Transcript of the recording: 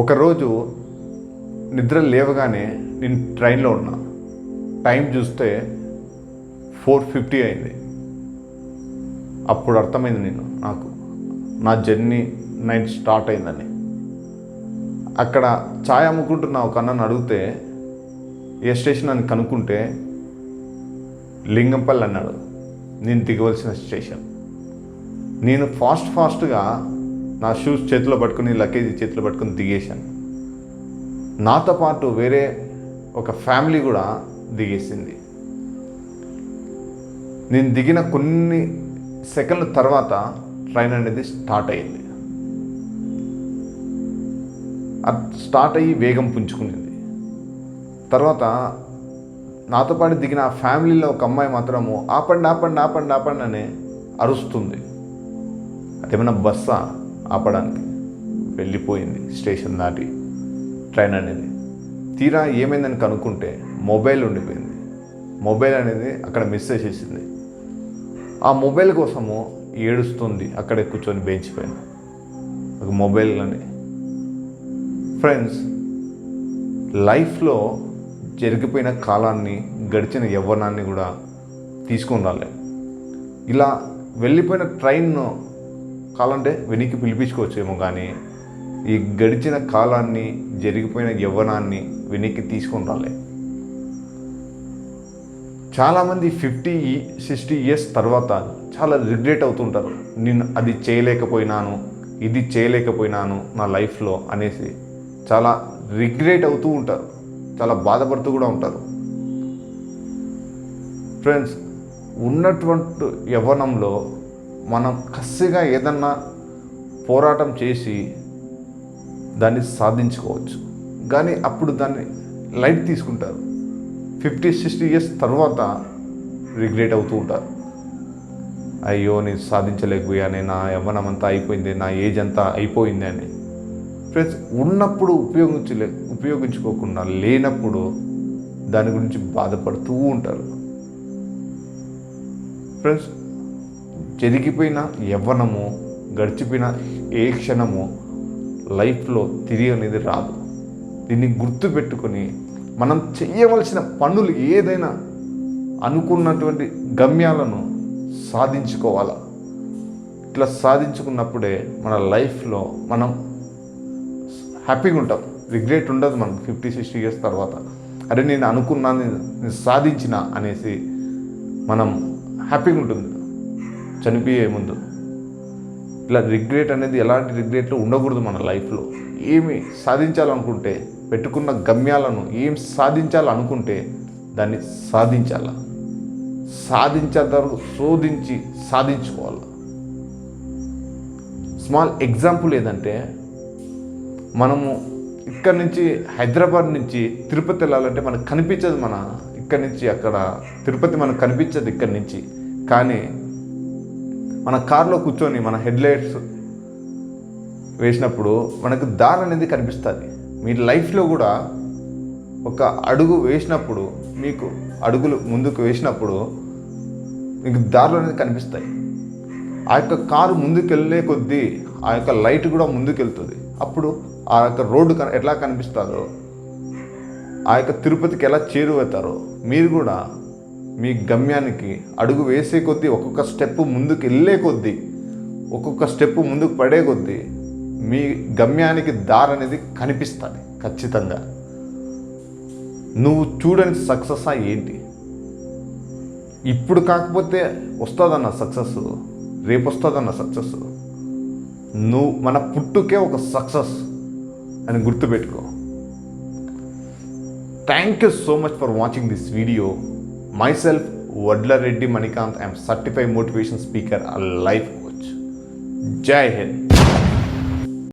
ఒకరోజు నిద్ర లేవగానే నేను ట్రైన్లో ఉన్నా. టైం చూస్తే 4:50 అయింది. అప్పుడు అర్థమైంది నాకు నా జర్నీ నైట్ స్టార్ట్ అయిందని. అక్కడ ఛాయ్ అమ్ముకుంటున్న ఒక అన్నను అడిగితే ఏ స్టేషన్ అని కనుక్కుంటే లింగంపల్లి అన్నాడు. నేను దిగవలసిన స్టేషన్. నేను ఫాస్ట్గా నా షూస్ చేతిలో పట్టుకుని, లగేజ్ చేతిలో పట్టుకుని దిగేశాను. నాతో పాటు వేరే ఒక ఫ్యామిలీ కూడా దిగేసింది. నేను దిగిన కొన్ని సెకండ్ల తర్వాత ట్రైన్ అనేది స్టార్ట్ అయ్యింది. స్టార్ట్ అయ్యి వేగం పుంజుకునేది. తర్వాత నాతో పాటు దిగిన ఆ ఫ్యామిలీలో ఒక అమ్మాయి మాత్రము ఆపండి ఆపండి ఆపండి ఆపండి అని అరుస్తుంది. అదేమైనా బస్సా ఆపడానికి? వెళ్ళిపోయింది స్టేషన్ దాటి ట్రైన్ అనేది. తీరా ఏమైందని కనుక్కుంటే మొబైల్ ఉండిపోయింది. మొబైల్ అనేది అక్కడ మిస్ చేసేసింది. ఆ మొబైల్ కోసము ఏడుస్తుంది అక్కడే కూర్చొని బెంచ్ పైన ఒక మొబైల్ అని. ఫ్రెండ్స్, లైఫ్లో జరిగిపోయిన కాలాన్ని, గడిచిన యవ్వనాన్ని కూడా తీసుకొని రాలే. ఇలా వెళ్ళిపోయిన ట్రైన్ను కాలంటే వెనక్కి పిలిపించుకోవచ్చేమో, కానీ ఈ గడిచిన కాలాన్ని, జరిగిపోయిన యవ్వనాన్ని వెనక్కి తీసుకొని రాలే. చాలామంది 50-60 ఇయర్స్ తర్వాత చాలా రిగ్రెట్ అవుతుంటారు. నేను అది చేయలేకపోయినాను, ఇది చేయలేకపోయినాను నా లైఫ్లో అనేసి చాలా రిగ్రెట్ అవుతూ ఉంటారు, చాలా బాధపడుతూ కూడా ఉంటారు. ఫ్రెండ్స్, ఉన్నటువంటి యవ్వనంలో మనం కసిగా ఏదన్నా పోరాటం చేసి దాన్ని సాధించుకోవచ్చు, కానీ అప్పుడు దాన్ని లైట్ తీసుకుంటారు. 50-60 ఇయర్స్ తర్వాత రిగ్రెట్ అవుతూ ఉంటారు. అయ్యో, నేను సాధించలేకపోయానే, నా యవ్వనం అంతా అయిపోయింది, నా ఏజ్ అంతా అయిపోయింది అని. ఫ్రెండ్స్, ఉన్నప్పుడు ఉపయోగించుకోకుండా లేనప్పుడు దాని గురించి బాధపడుతూ ఉంటారు. ఫ్రెండ్స్, జరిగిపోయిన యవ్వనము, గడిచిపోయిన ఏ క్షణము లైఫ్లో తిరిగి అనేది రాదు. దీన్ని గుర్తుపెట్టుకొని మనం చేయవలసిన పనులు ఏదైనా అనుకున్నటువంటి గమ్యాలను సాధించుకోవాలా. ఇట్లా సాధించుకున్నప్పుడే మన లైఫ్లో మనం హ్యాపీగా ఉంటాం. రిగ్రెట్ ఉండదు మనకు 50-60 ఇయర్స్ తర్వాత. అరే, నేను అనుకున్నాను, నేను సాధించిన అనేసి మనం హ్యాపీగా ఉంటుంది చనిపోయే ముందు. ఇలా రిగ్రెట్ అనేది, ఎలాంటి రిగ్రెట్లు ఉండకూడదు మన లైఫ్లో. ఏమి సాధించాలనుకుంటే, పెట్టుకున్న గమ్యాలను ఏం సాధించాలనుకుంటే దాన్ని సాధించేంత వరకు శోధించి సాధించుకోవాలి. స్మాల్ ఎగ్జాంపుల్ ఏదంటే, మనము ఇక్కడి నుంచి హైదరాబాద్ నుంచి తిరుపతి వెళ్ళాలంటే మనకు కనిపించదు. ఇక్కడి నుంచి అక్కడ తిరుపతి మనకు కనిపించదు ఇక్కడి నుంచి. కానీ మన కార్లో కూర్చొని మన హెడ్లైట్స్ వేసినప్పుడు మనకు దారి అనేది కనిపిస్తుంది. మీ లైఫ్లో కూడా ఒక అడుగు వేసినప్పుడు, మీకు అడుగులు ముందుకు వేసినప్పుడు మీకు దారులు అనేది కనిపిస్తాయి. ఆ యొక్క కారు ముందుకు వెళ్ళే కొద్దీ ఆ యొక్క లైట్ కూడా ముందుకు వెళ్తుంది. అప్పుడు ఆ యొక్క రోడ్డు ఎట్లా కనిపిస్తుందో, ఆ యొక్క తిరుపతికి ఎలా చేరువవుతారో, మీరు కూడా మీ గమ్యానికి అడుగు వేసే కొద్దీ, ఒక్కొక్క స్టెప్ ముందుకు వెళ్ళే కొద్దీ, ఒక్కొక్క స్టెప్ ముందుకు పడే కొద్దీ మీ గమ్యానికి దారి అనేది కనిపిస్తుంది ఖచ్చితంగా. నువ్వు చూడని సక్సెస్ ఏంటి? ఇప్పుడు కాకపోతే వస్తుందన్న సక్సెస్, రేపు వస్తుందన్న సక్సెస్. మన పుట్టుకే ఒక సక్సెస్ అని గుర్తుపెట్టుకో. Thank you so much for watching this video. Myself, Vadla Reddy Manikanth. I am certified motivation speaker, a life coach. Jai Hind.